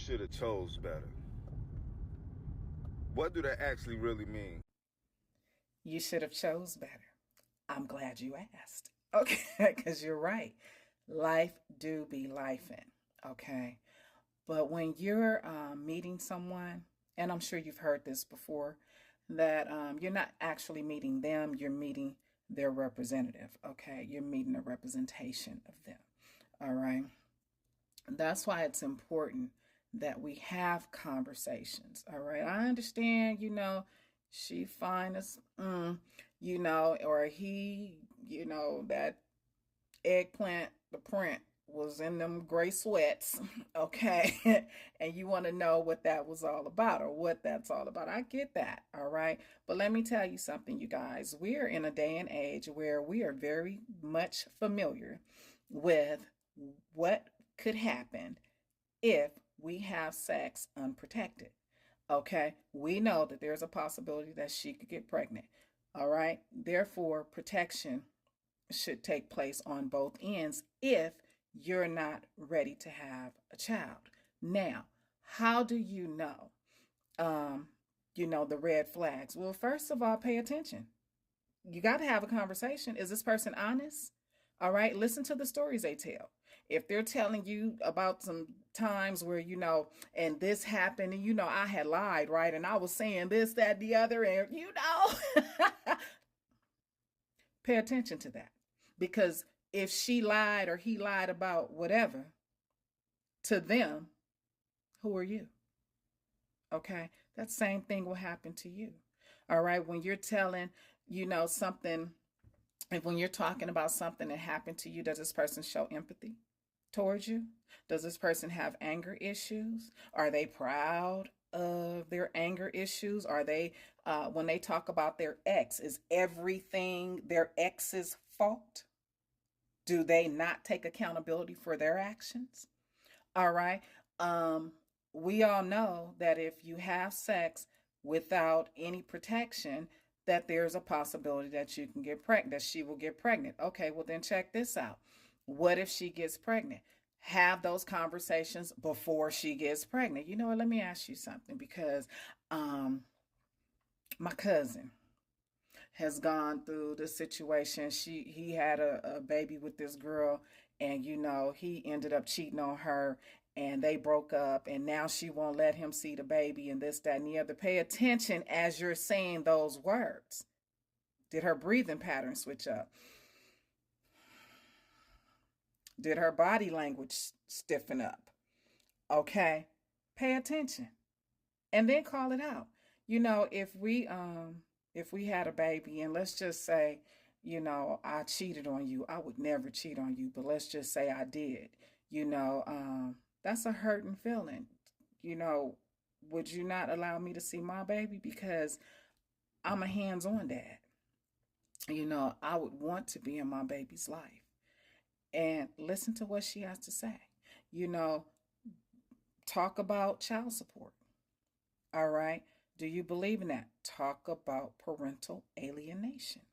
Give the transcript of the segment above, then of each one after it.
should have chose better. What do that actually really mean? You should have chose better. I'm glad you asked. Okay, because you're right. Life do be lifing. Okay. But when you're meeting someone, and I'm sure you've heard this before, that you're not actually meeting them, you're meeting their representative. Okay. You're meeting a representation of them. All right. That's why it's important that we have conversations. All right. I understand, she fine as, or he, that eggplant, the print was in them gray sweats, okay? And you want to know what that was all about or what that's all about. I get that, all right? But let me tell you something, you guys. We are in a day and age where we are very much familiar with what could happen if we have sex unprotected. Okay, we know that there's a possibility that she could get pregnant. All right, therefore, protection should take place on both ends if you're not ready to have a child. Now, how do you know? Um, the red flags. Well, first of all, pay attention. You got to have a conversation. Is this person honest? All right, listen to the stories they tell. If they're telling you about some times where, and this happened, and, I had lied, right? And I was saying this, that, the other, and, pay attention to that. Because if she lied or he lied about whatever to them, who are you? Okay. That same thing will happen to you. All right. When you're telling, something, and when you're talking about something that happened to you, does this person show empathy towards you? Does this person have anger issues? Are they proud of their anger issues? Are they, when they talk about their ex, is everything their ex's fault? Do they not take accountability for their actions? All right. Um, we all know that if you have sex without any protection, that there's a possibility that you can get pregnant, that she will get pregnant. Okay, well, then check this out. What if she gets pregnant? Have those conversations before she gets pregnant. You know what? Let me ask you something because um, my cousin has gone through the situation. He had a baby with this girl, and he ended up cheating on her, and they broke up, and now she won't let him see the baby, and this, that, and the other. Pay attention as you're saying those words. Did her breathing pattern switch up? Did her body language stiffen up? Okay. Pay attention. And then call it out. If we had a baby, and let's just say, I cheated on you. I would never cheat on you, but let's just say I did. You know, that's a hurting feeling. You know, would you not allow me to see my baby because I'm a hands-on dad? I would want to be in my baby's life. And listen to what she has to say. You know, talk about child support. All right. Do you believe in that? Talk about parental alienation.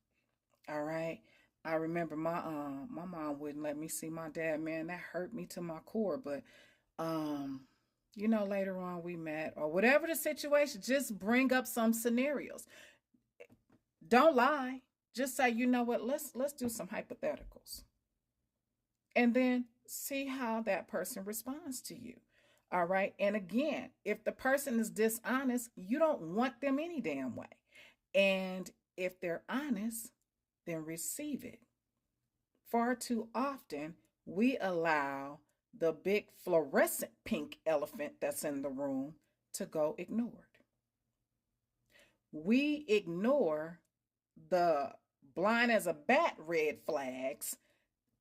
All right. I remember my mom wouldn't let me see my dad, man. That hurt me to my core. But um, later on we met or whatever the situation, just bring up some scenarios. Don't lie. Just say, you know what, let's do some hypotheticals. And then see how that person responds to you. All right. And again, if the person is dishonest, you don't want them any damn way. And if they're honest, then receive it. Far too often, we allow the big fluorescent pink elephant that's in the room to go ignored. We ignore the blind as a bat red flags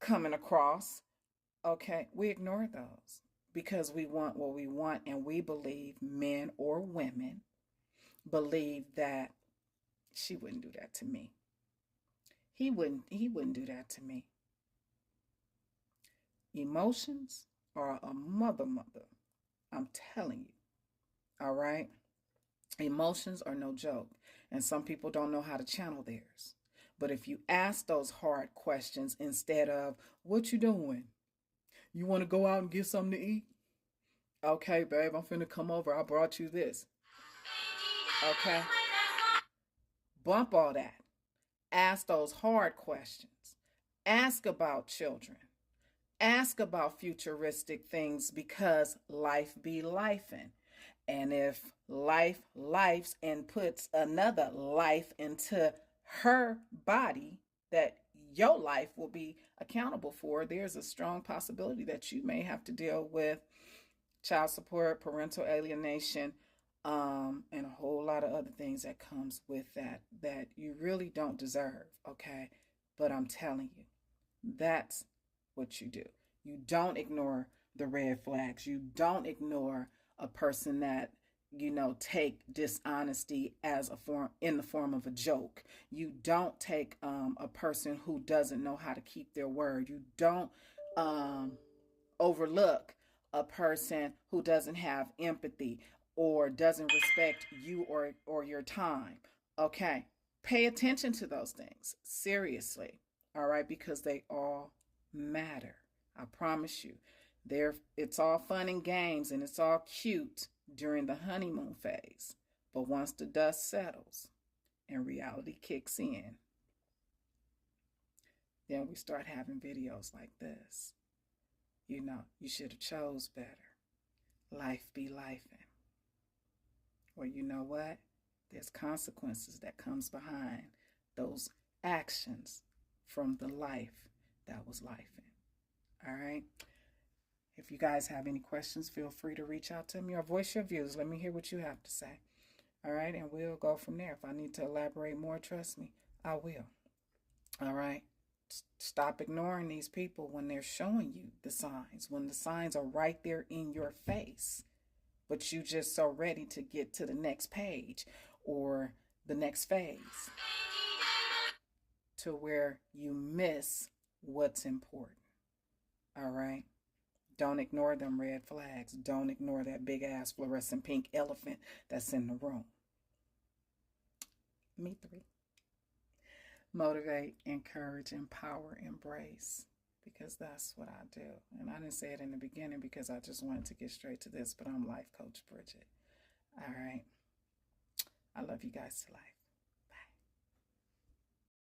coming across. Okay, we ignore those because we want what we want, and we believe men or women believe that she wouldn't do that to me. He wouldn't do that to me. Emotions are a mother. I'm telling you. All right? Emotions are no joke, and some people don't know how to channel theirs. But if you ask those hard questions instead of, what you doing? You want to go out and get something to eat? Okay, babe, I'm finna come over. I brought you this. Okay? Bump all that. Ask those hard questions. Ask about children. Ask about futuristic things because life be lifing. And if life lifes and puts another life into her body that your life will be accountable for, there's a strong possibility that you may have to deal with child support, parental alienation, and a whole lot of other things that comes with that that you really don't deserve. Okay, but I'm telling you, that's what you do. You don't ignore the red flags. You don't ignore a person that take dishonesty as a form in the form of a joke. You don't take a person who doesn't know how to keep their word. You don't um, overlook a person who doesn't have empathy or doesn't respect you or your time. Okay, pay attention to those things seriously. All right, because they all matter. I promise you. It's all fun and games and it's all cute during the honeymoon phase. But once the dust settles and reality kicks in, then we start having videos like this. You should have chose better. Life be lifing. Or you know what? There's consequences that comes behind those actions from the life that was lifing. All right? If you guys have any questions, feel free to reach out to me or voice your views. Let me hear what you have to say. All right? And we'll go from there. If I need to elaborate more, trust me, I will. All right? Stop ignoring these people when they're showing you the signs, when the signs are right there in your face, but you just so ready to get to the next page or the next phase to where you miss what's important. All right? Don't ignore them red flags. Don't ignore that big ass fluorescent pink elephant that's in the room. Me three. Motivate, encourage, empower, embrace. Because that's what I do. And I didn't say it in the beginning because I just wanted to get straight to this, but I'm Life Coach Bridget. All right. I love you guys to life.